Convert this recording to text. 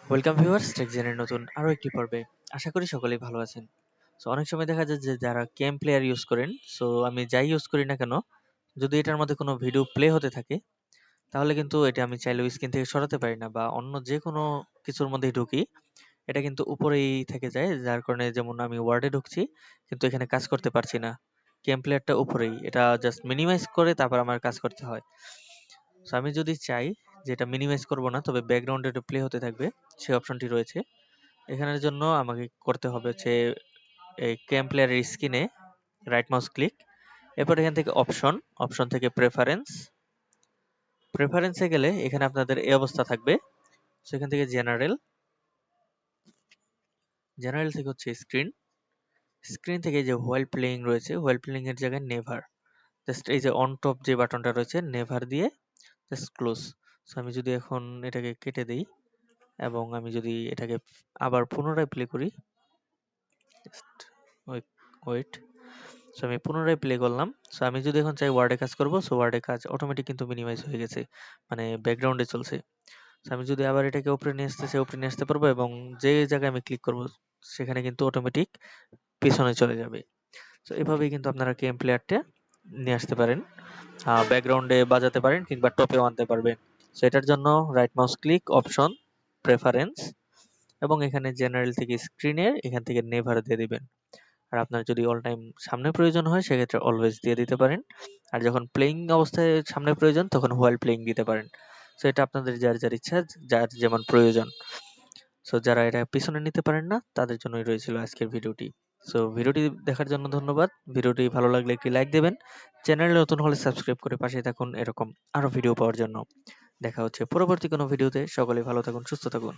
Welcome viewers, টেকজেনের নতুন আরো একটি পর্বে। আশা করি সকলেই ভালো আছেন। সো অনেক সময় দেখা যায় যে যারা গেম প্লেয়ার ইউজ করেন, সো আমি যাই ইউজ করি না কেন, যদি এটার মধ্যে কোনো ভিডিও প্লে হতে থাকে তাহলে কিন্তু এটা আমি চাইলেও স্ক্রিন থেকে সরাতে পারি না, বা অন্য যে কোনো কিছুর মধ্যেই ঢুকি এটা কিন্তু উপরেই থেকে যায়, যার কারণে যেমন আমি ওয়ার্ডে ঢুকছি কিন্তু এখানে কাজ করতে পারছি না। গেম প্লেয়ারটা উপরেই, এটা জাস্ট মিনিমাইজ করে তারপর আমার কাজ করতে হয়। সো আমি যদি চাই যে এটা মিনিমাইজ করব না, তবে ব্যাকগ্রাউন্ডে এটা প্লে হতে থাকবে, সেই অপশনটি রয়েছে। এখানের জন্য আমাকে করতে হবে হচ্ছে এই গেম প্লেয়ারের স্ক্রিনে রাইট মাউস ক্লিক, এরপর এখান থেকে অপশন, অপশন থেকে প্রেফারেন্স, প্রেফারেন্সে গেলে এখানে আপনাদের এই অবস্থা থাকবে। সেখান থেকে জেনারেল, জেনারেল থেকে হচ্ছে স্ক্রিন, স্ক্রিন থেকে যে হোয়াইল প্লেইং রয়েছে, হোয়াইল প্লেইং এর জায়গায় নেভার, জাস্ট এই যে অন টপ যে বাটনটা রয়েছে নেভার দিয়ে জাস্ট ক্লোজ। সো আমি যদি এখন এটাকে কেটে দেই এবং আমি যদি এটাকে আবার পুনরায় প্লে করি, জাস্ট ওয়েট। সো আমি পুনরায় প্লে করলাম। সো আমি যদি এখন চাই ওয়ার্ডে কাজ করব, সো ওয়ার্ডে কাজ অটোমেটিক কিন্তু মিনিমাইজ হয়ে গেছে, মানে ব্যাকগ্রাউন্ডে চলছে। সো আমি যদি আবার এটাকে উপরে নিয়ে আসতে চাই, উপরে নিয়ে আসতে পারবো, এবং যে জায়গায় আমি ক্লিক করব সেখানে কিন্তু অটোমেটিক পিছনে চলে যাবে। সো এভাবেই কিন্তু আপনারা গেম প্লেয়ারটা নিয়ে আসতে পারেন, ব্যাকগ্রাউন্ডে বাজাতে পারেন কিংবা টপেও আনতে পারবেন। সো এটার জন্য right mouse click, option, preference, এবং এখানে জেনারেল থেকে স্ক্রিনের এখান থেকে নেভার দিয়ে দিবেন। আর আপনার যদি অল টাইম সামনে প্রয়োজন হয় সেক্ষেত্রে অলওয়েজ দিয়ে দিতে পারেন। আর যখন প্লেইং অবস্থায় সামনে প্রয়োজন তখন হোয়াইল প্লেইং দিতে পারেন। সো এটা আপনাদের যার যার ইচ্ছা, যার যেমন প্রয়োজন। সো যারা এটা পিছনে নিতে পারেন না তাদের জন্যই রয়েছিল আজকের ভিডিওটি। সো ভিডিওটি দেখার জন্য ধন্যবাদ। ভিডিওটি ভালো লাগলে একটি লাইক দেবেন। চ্যানেলে নতুন হলে সাবস্ক্রাইব করে পাশে থাকুন এরকম আরো ভিডিও পাওয়ার জন্য। দেখা হচ্ছে পরবর্তী কোনো ভিডিওতে। সকলে ভালো থাকুন, সুস্থ থাকুন।